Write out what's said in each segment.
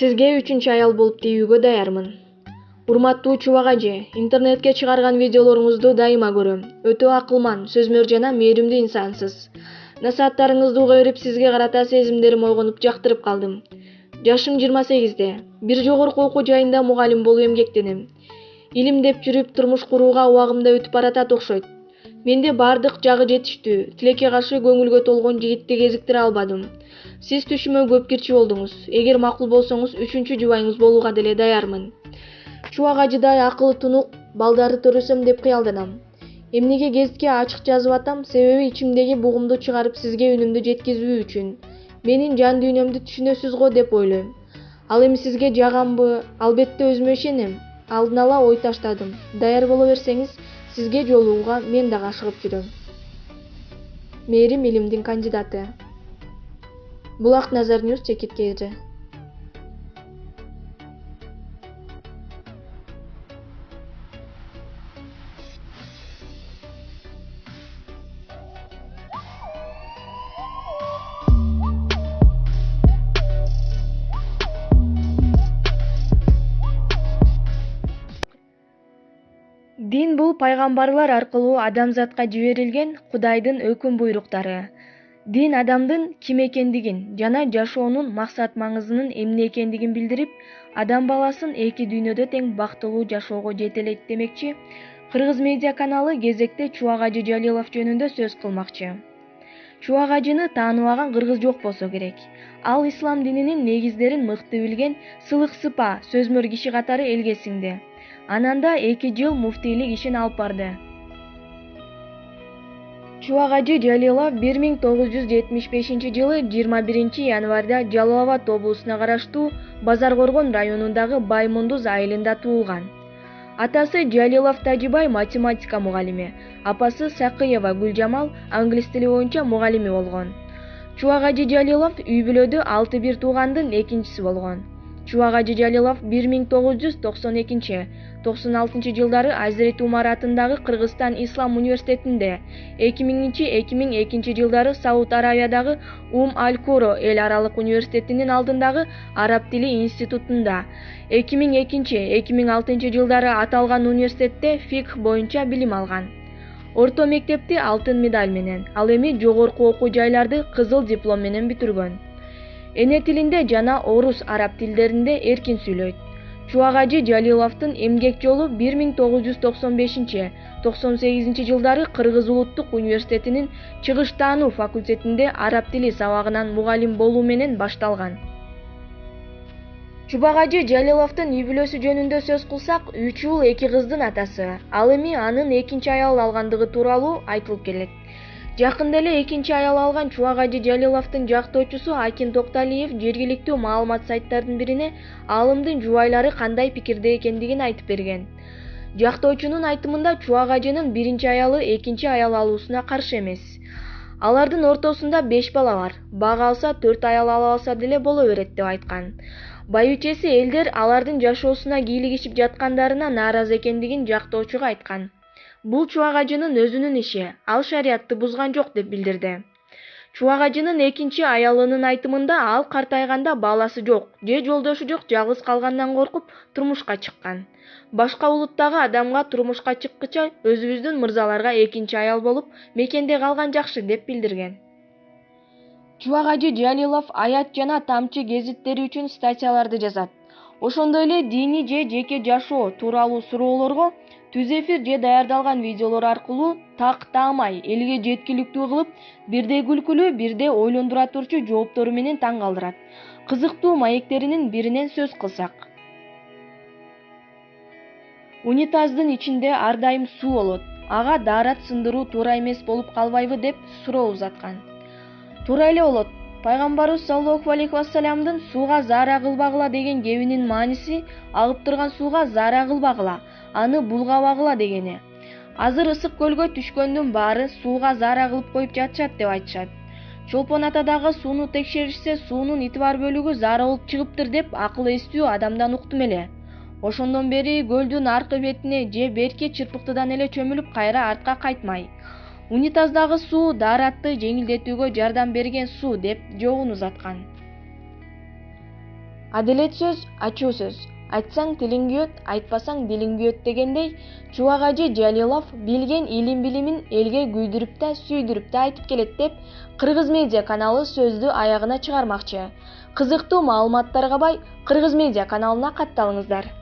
Сизге 3-чү аял болуп тийүүгө даярмын. Урматтуу Чубак ажы, интернетке чыгарган видеолоруңузду дайыма көрөм. Өтө акылман, сөзмөр жана мээримдүү инсансыз. Насааттарыңызды уга берип, сизге карата сезимдерим ойгонуп жактырып калдым. Жашым 28-де. Бир жогорку окуу жайында мугалим болуп эмгектенем. Илим деп жүрүп турмуш курууга убагымда өтүп баратат окшойт. Менде бардык жагы жетиштүү, тилекке каршы көңүлгө толгон жигитти кезиктире албадым. Сиз түшүмө көп кирчи болдуңуз. Эгер макул болсоңуз, 3-чү жубайыңыз болууга деле даярмын. Чубак ажыдай акылы тунук балдарды көрсөм деп кыялданам. Эмнеге гезитке ачык жазып атам? Себеби ичимдеги бугумду чыгарып сизге үнүмдү жеткизүү үчүн. Менин жан дүйнөмдү түшүнөсүз го деп ойлойм. Ал эми сизге жагамбы? Албетте өзүмө ишенем. Алдын ала ой таштадым. Даяр боло берсеңиз, сизге жолугууга мен дагы ашыгып жүрөм. Мээрим илимдин кандидаты. Булак Назар Ньюс чекиткери. Дин бул пайгамбарлар аркылуу адамзатка жиберилген Кудайдын өкүм буйруктары. Дин адамдын ким экендигин жана жашоонун максат-маңызынын эмне экендигин билдирип, адам баласын эки дүйнөдө тең бактылуу жашоого жетелейт демекчи. Кыргыз медиа каналы кезекте Чубак ажы Жалилов жөнүндө сөз кылмакчы. Чубак ажыны тааныбаган кыргыз жок болсо керек. Ал ислам дининин негиздерин мыкты билген, сылык-сыпа, сөзмөр киши катары элге сиңди. Ананда 2 жыл муфтийлик ишин алып барды. Чубак ажы Жалилов 1975-жылы 21 январда Жалал Абад облусуна караштуу Базаркоргон районундагы Баймундуз айылында туулган. Атасы Жалилов Тажибай математика мугалими, апасы Сакыева Гүлжамал англис тили боюнча мугалими болгон. Чубак ажы Жалилов үй бүлөдө 6 туугандын экинчиси болгон. Чубак ажы Жалилов 1992-96 жылдары Азирети Умар атындагы Кыргызстан Ислам университетинде, 2000-2002 жылдары Сауд Аравиядагы Аль-Куро эл аралык университетинин алдындагы Араб тили институтунда, 2002-2006 жылдары аталган университетте фикх боюнча билим алган. Орто мектепти алтын медаль менен, ал эми жогорку окуу жайларды кызыл диплом менен бүтүргөн. Эне тилинде жана орус араб тилдеринде эркин сүйлөйт. Чубак ажы Жалиловдун эмгек жолу 1995-98 жылдары Кыргыз улуттук университетинин чыгыш таануу факультетинде араб тили сабагынан мугалим болуу менен башталган. Чубак ажы Жалиловдун үй бүлөсү жөнүндө сөз кылсак, 3 уул 2 кыздын атасы. Ал эми анын экинчи аял алгандыгы тууралуу айтылып келет. Жакында эле экинчи аял алган Чубак ажы Жалиловдун жактоочусу Акин Токталиев жергиликтүү маалымат сайттардын бирине аалымдын жубайлары кандай пикирде экендигин айтып берген. Жактоочунун айтымында Чубак ажынын биринчи аялы экинчи аял алуусуна каршы эмес. Алардын ортосунда 5 бала бар. Бага алса 4 аял ала алса деле боло берет деп айткан. Байычеси элдер алардын жашоосуна кийлигишип жаткандарына нааразы экендигин жактоочуга айткан. Бул Чубак ажынын өзүнүн иши, ал шариятты бузган жок деп билдирди. Чубак ажынын экинчи аялынын айтымында ал картайганда баласы жок же жолдошу жок жалгыз калгандан коркуп турмушка чыккан. Башка улуттагы адамга турмушка чыккыча өзүбүздүн мырзаларга экинчи аял болуп мекенде калган жакшы деп билдирген. Чубак ажы Жалилов Аят жана Тамчы гезиттери үчүн статьяларды жазат. Ошондой эле диний же жеке жашоо тууралуу суроолорго түз эфир же даярдалган видеолор аркылуу так-таамай элге жеткиликтүү кылып, бирде күлкүлүү, бирде ойлондура турчу жооптору менен таң калтырат. Кызыктуу маектеринин биринен сөз кылсак. Унитаздын ичинде ар дайым суу болот. Ага даарат сындыруу туура эмес болуп калбайбы деп суроо узаткан. Туура эле болот. Пайгамбарыбыз саллаллаху алейхи вассаламдын сууга заара кылбагыла деген кебинин мааниси агып турган сууга заара кылбагыла, аны булгабагыла дегени. Азыр ысык көлгө түшкөндүн баары сууга заара кылып коюп жатышат деп айтышат. Чолпон Атадагы сууну текшеришсе, суунун итибар бөлүгү заара болуп чыгыптыр деп акыл эстүү адамдан уктум эле. Ошондон бери көлдүн аркы бетине же берки чырпыктыдан эле чөмүлүп кайра артка кайтмай. Унитаздагы суу дааратты жеңилдетүүгө жардам берген суу деп жообун узаткан. Адилет сөз ачуу сөз. Айтсаң тилиң күйөт, айтпасаң дилиң күйөт дегендей, Чубак ажы Жалилов билген илим-билимин элге күйдүрүп да, сүйдүрүп да айтып келет деп Кыргыз Медиа каналы сөздү аягына чыгармакчы. Кызыктуу маалыматтарга бай Кыргыз Медиа каналына катталыңыздар.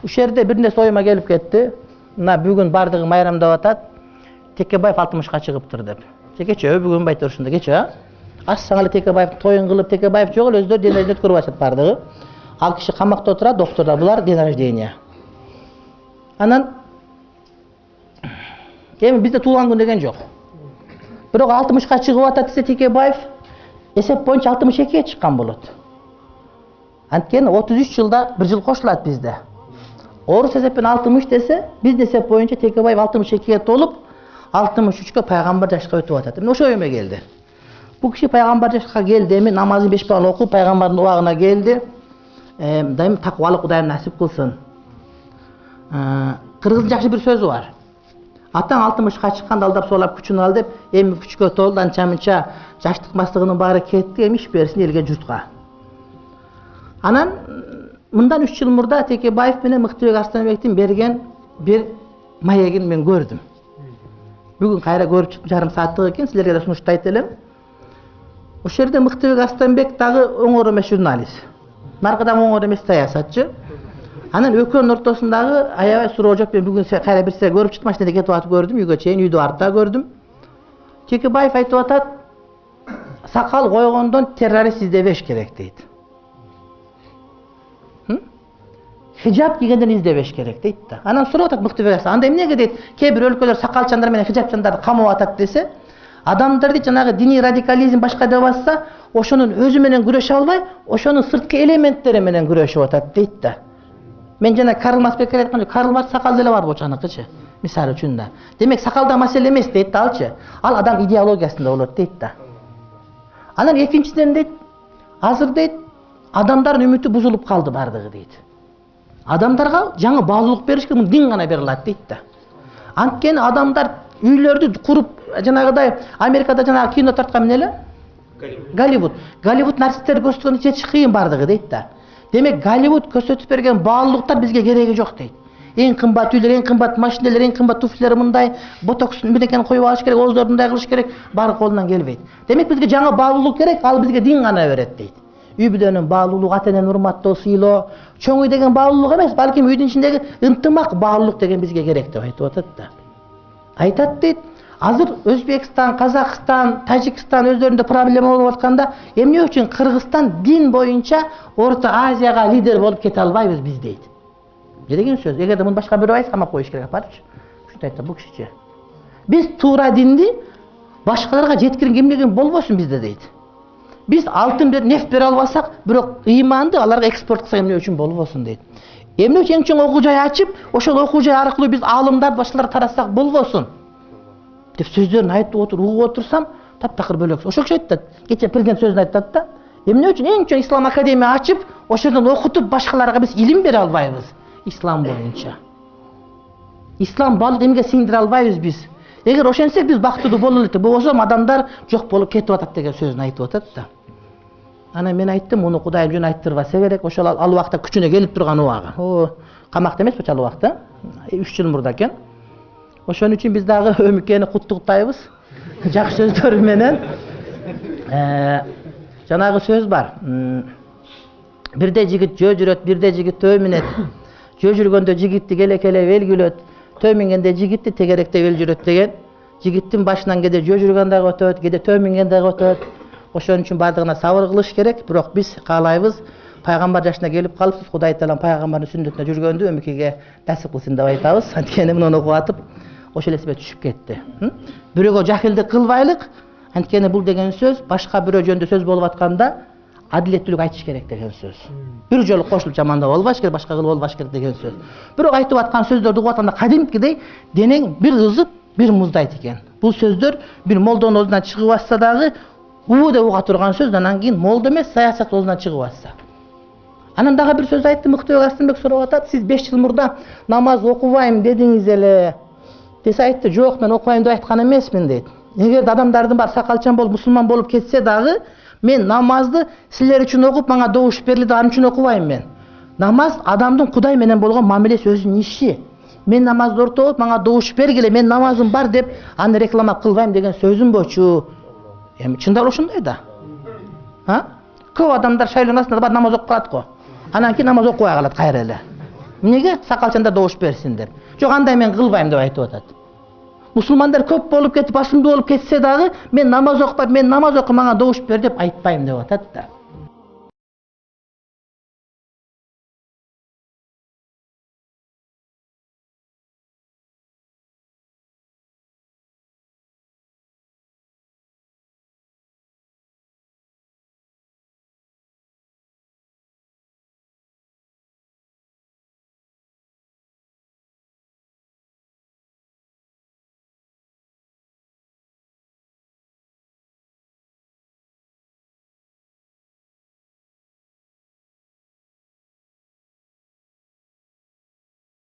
Ушул жерде бир нерсе оюма келип кетти. Мына бүгүн бардыгы майрамдап атат. Текебаев 60-ка чыгыптыр деп. Кече бүгүн байты ушунда кече. Ашсаң эле Текебаев тоюн кылып, Текебаев жок эле өздөрү ден рождение өткөрүп атат бардыгы. Ал киши камакта отурат, доктурлар булар ден рождение. Анан эми бизде туулган күн деген жок. Бирок 60-ка чыгып атат десе Текебаев эсеп боюнча 62-ге чыккан болот. Анткени 33 жылда бир жыл кошулат бизде. Орус эсеппен 60 десе, биз эсеп боюнча Текебаев 62-ге толуп, 63-кө пайгамбар жашка өтүп атат. Мына ошо ойума келди. Бул киши пайгамбар жашка келди, эми намазын 5 баган окуп пайгамбардын убагына келди. Дайым таквалык Кудайым насип кылсын. Кыргыздын жакшы бир сөзү бар. Атаң 60-ка чыкканда алдап соолап күчүн ал деп, эми күчкө толду, анча-мынча жаштык мастыгынын баары кетти, эми иш берсин элге журтка. Анан мындан 3 жыл мурда Текебаев менен Мыктыбек Арстанбектин берген бир маегин мен көрдүм. Бүгүн кайра көрүп чыктым, жарым сааттык экен, силерге да сунуштайт элем. Ошол жерде Мыктыбек Арстанбек дагы оңор эмес журналист. Наркыдан оңор эмес саясатчы. Анан экөөнүн ортосундагы аябай суроо жок. Мен бүгүн кайра бир сере көрүп чыктым, машинада кетип атып көрдүм, үйгө чейин, үйдү артта көрдүм. Текебаев айтып атат, сакал койгондон террорист издебеш керек дейт. Хижап кийгенден издебеш керек дейт да. Анан сурап атат Мыктыбек Арстанбек, анда эмнеге дейт, кээ бир өлкөлөр сакалчандар менен хижапчандарды камап атат десе, адамдар дейт жанагы диний радикализм башка деп басса, ошонун өзү менен күрөшө албай, ошонун сырткы элементтери менен күрөшүп атат дейт да. Мен жана Карл Маркс айткан, Карл Маркс сакал деле бар болчаныкычы, мисалы үчүн да. Демек сакалда маселе эмес дейт да алчы. Ал адам идеологиясында болот дейт да. Анан экинчиден дейт, азыр дейт, адамдардын үмүтү бузулуп калды бардыгы дейт. Адамдарга жаңы баалуулук беришке мун дин гана бере алат дейт да. Анткени адамдар үйлөрдү куруп, жанагыдай Америкада жанагы кино тарткан эмне эле? Голливуд. Голливуд нарсистерди көрсөткөн эч кыйын бардыгы дейт да. Демек Голливуд көрсөтүп берген баалуулуктар бизге кереги жок дейт. Эң кымбат үйлөр, эң кымбат машиналар, эң кымбат туфлилер мындай, ботокстун бирдекени коюп алыш керек, ооздорду мындай кылыш керек, баары колунан келбейт. Демек бизге жаңы баалуулук керек, ал бизге дин гана берет дейт. Үй бүлөнүн баалуулугу, ата энени урматтоо, сыйлоо, чоң үй деген баалуулук эмес, балким үйдүн ичиндеги ынтымак баалуулук деген бизге керек деп айтып атат да. Айтат дейт, азыр Өзбекстан, Казакстан, Тажикстан өздөрүндө проблема болуп атканда, эмне үчүн Кыргызстан дин боюнча Орто Азияга лидер болуп кете албайбыз биз дейт. Не деген сөз? Эгерде муну башка бирөө айтса, камап коюш керек апарчы. Ушундай айтты бул кишичи. Биз туура динди башкаларга жеткирген эмнеген болбосун бизде дейт. Biz altın bir neft bir albasak, bирок ыйманды аларга экспорт кылсак эмне үчүн болбосун дейт. Эмне үчүн чоң окуу жай ачып, ошол окуу жай аркылуу биз аалымдар башкаларга таратсак болбосун деп сөздөрүн айтып угуп отурсам, таптакыр бөлөк. Ошол киши айтат, кече президент сөзүн айтат да, эмне үчүн эң чоң ислам академия ачып, ошодон окутуп башкаларга биз илим бере албайбыз ислам боюнча. Ислам баалык эмге сиңдире албайбыз биз. Эгер ошентсек биз бактылуу боло элек, болбосо адамдар жок болуп кетип атат деген сөзүн айтып атат да. Ана мен айттым, муну Кудайым жөн айттырбаса керек, ошол ал убакта күчүнө келип турган убагы. Камакта эмес бача ал убакта, 3 жыл мурда экен. Ошон үчүн биз дагы Өмүкени куттуктайбыз. Жакшы сөздөр менен. Жанагы сөз бар. Бирде жигит жөө жүрөт, бирде жигит төө минет. Жөө жүргөндө жигитти келе-келе белгилөт, төө мингенде жигитти тегеректеп эл жүрөт деген. Жигиттин башынан кеде жөө жүргөн дагы өтөт, кеде төө минген дагы өтөт. Ошон үчүн бардыгына сабыр кылыш керек, бирок биз каалайбыз, пайгамбар жашына келип калыпсыз, Кудай таалам пайгамбардын сүннөтүнө жүргөндү Өмүкеге насип кылсын деп айтабыз. Анткени муну окуп атып, ошол эсиме түшүп кетти. Бирөөгө жахилдик кылбайлык, анткени бул деген сөз башка бирөө жөнүндө сөз болуп атканда адилеттүүлүк айтыш керек деген сөз. Бир жолу кошулуп жамандап болбош керек, башка кылып болбош керек деген сөз. Бирок айтып аткан сөздөрдү угуп атканда кадимкидей денең бир кызып, бир муздайт экен. Бул сөздөр бир молдонун оозунан чыгып атса дагы уу деп уга турган сөз, анан кийин молдо эмес, саясат оозунан чыгып атса. Анан дагы бир сөз айтты, Мыктыбек Арсенбек сурап атат, сиз 5 жыл мурда намаз окубайм дедиңиз эле. Десе айтты, жок, мен окубайм деп айткан эмесмин дейт. Эгерде адамдардын баары сакалчан болуп, мусулман болуп кетсе дагы, мен намазды силер үчүн окуп, мага добуш берилди, анын үчүн окубайм мен. Намаз адамдын Кудай менен болгон мамилеси, өзүнүн иши. Мен намазды ортоп, мага добуш бергиле, мен намазым бар деп, аны реклама кылбайм деген сөзүм болчу. Эми чындап ошондой да. Көп адамдар шайлоонун астында бар намаз окуп калат го. Анан кийин намаз окубай калат кайра эле. Эмнеге? Сакалчандар добуш берсин деп. Жок, андай мен кылбайм деп айтып атат. Мусулмандар көп болуп кетип, басымдуу болуп кетсе дагы, мен намаз окупайм, мен намаз окуп, мага добуш бер деп айтпайм деп атат да.